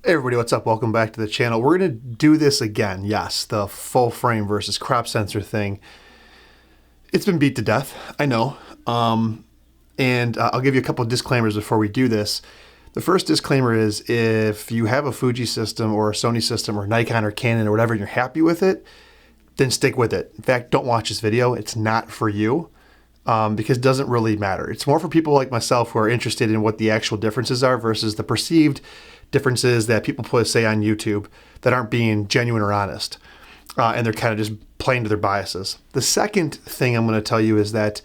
Hey everybody, what's up? Welcome back to the channel. We're going to do this again. Yes, the full frame versus crop sensor thing. It's been beat to death, I know. And I'll give you a couple of disclaimers before we do this. The first disclaimer is if you have a Fuji system or a Sony system or Nikon or Canon or whatever and you're happy with it, then stick with it. In fact, don't watch this video. It's not for you because it doesn't really matter. It's more for people like myself who are interested in what the actual differences are versus the perceived differences that people say on YouTube that aren't being genuine or honest. And they're kind of just playing to their biases. The second thing I'm going to tell you is that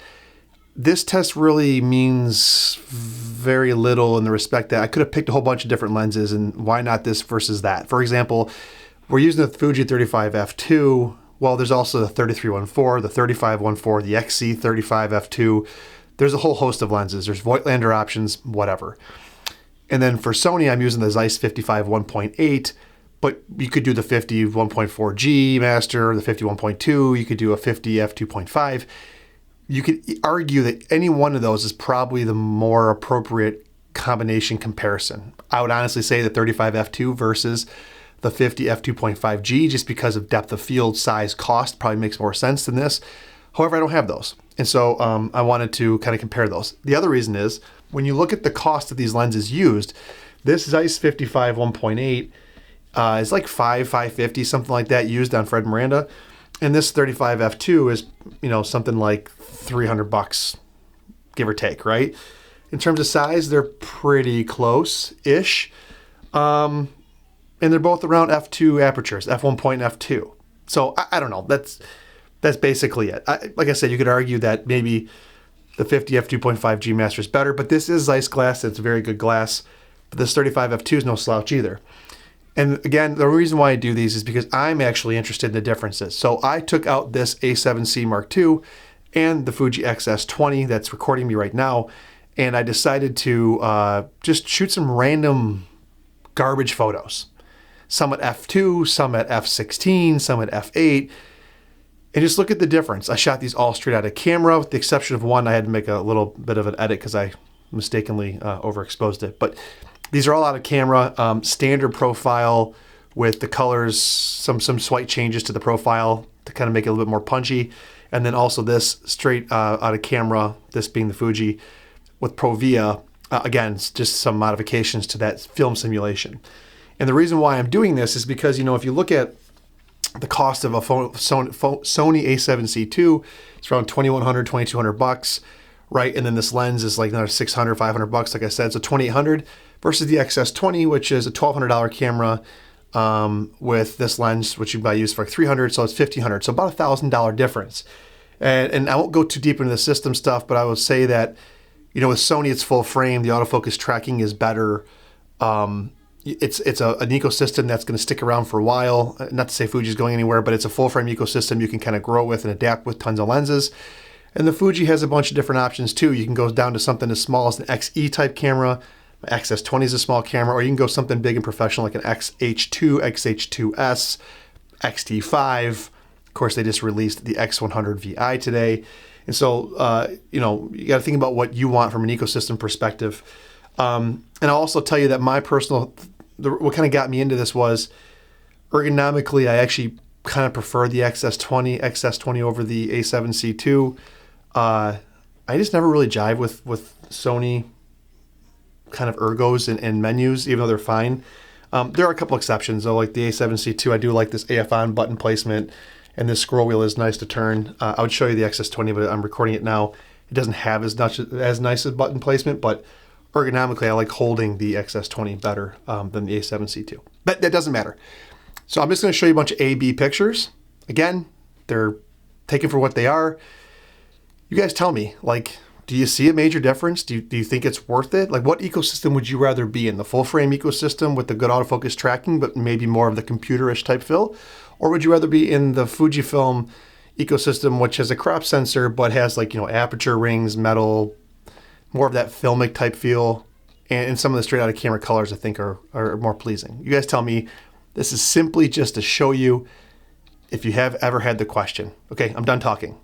this test really means very little in the respect that I could have picked a whole bunch of different lenses and why not this versus that. For example, we're using the Fuji 35 f2. Well, there's also the 3314, the 3514, the XC35 f2. There's a whole host of lenses. There's Voigtlander options, whatever. And then for Sony, I'm using the Zeiss 55 1.8, but you could do the 50 1.4G master, the 50 1.2, you could do a 50 f2.5. You could argue that any one of those is probably the more appropriate combination comparison. I would honestly say the 35 f2 versus the 50 f2.5G, just because of depth of field, size, cost, probably makes more sense than this. However, I don't have those. And so I wanted to kind of compare those. The other reason is, when you look at the cost of these lenses used, this Zeiss 55 1.8 is like $550, something like that, used on Fred Miranda. And this 35 f2 is, something like $300, give or take, right? In terms of size, they're pretty close-ish. And they're both around f2 apertures, f1 and f2. So I don't know. That's basically it. Like I said, you could argue that maybe the 50 f2.5G master is better, but this is Zeiss glass. It's very good glass. But this 35 f2 is no slouch either. And again, the reason why I do these is because I'm actually interested in the differences. So I took out this A7C Mark II and the Fuji XS20 that's recording me right now, and I decided to just shoot some random garbage photos. Some at f2, some at f16, some at f8. And just look at the difference. I shot these all straight out of camera, with the exception of one. I had to make a little bit of an edit because I mistakenly overexposed it. But these are all out of camera, standard profile with the colors, some slight changes to the profile to kind of make it a little bit more punchy. And then also this straight out of camera, this being the Fuji with Pro Via. Again, it's just some modifications to that film simulation. And the reason why I'm doing this is because, if you look at the cost of a Sony A7C II, it's around $2,100, $2,200, right? And then this lens is like another $600, $500, like I said, so $2,800 versus the XS20, which is a $1,200 camera with this lens, which you might use for like $300, so it's $1,500, so about $1,000 difference. And I won't go too deep into the system stuff, but I will say that, with Sony, it's full frame, the autofocus tracking is better. It's an ecosystem that's going to stick around for a while. Not to say Fuji's going anywhere, but it's a full frame ecosystem you can kind of grow with and adapt with tons of lenses. And the Fuji has a bunch of different options too. You can go down to something as small as an XE type camera. XS20 is a small camera, or you can go something big and professional like an XH2, XH2S, XT5. Of course, they just released the X100 VI today. And so, you got to think about what you want from an ecosystem perspective. And I'll also tell you that my personal, what kind of got me into this was ergonomically, I actually kind of prefer the XS20 over the A7C II. I just never really jive with Sony kind of ergos and menus, even though they're fine. There are a couple exceptions though, like the A7C II. I do like this AF on button placement, and this scroll wheel is nice to turn. I would show you the XS20, but I'm recording it now. It doesn't have as nice a button placement, but ergonomically, I like holding the XS20 better than the A7C II. But that doesn't matter. So I'm just going to show you a bunch of A/B pictures. Again, they're taken for what they are. You guys tell me, do you see a major difference? Do you think it's worth it? What ecosystem would you rather be in? The full frame ecosystem with the good autofocus tracking, but maybe more of the computerish type fill? Or would you rather be in the Fujifilm ecosystem, which has a crop sensor, but has aperture rings, metal, more of that filmic type feel, and some of the straight out of camera colors I think are more pleasing. You guys tell me. This is simply just to show you if you have ever had the question. Okay, I'm done talking.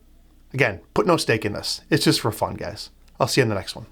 Again, put no stake in this. It's just for fun, guys. I'll see you in the next one.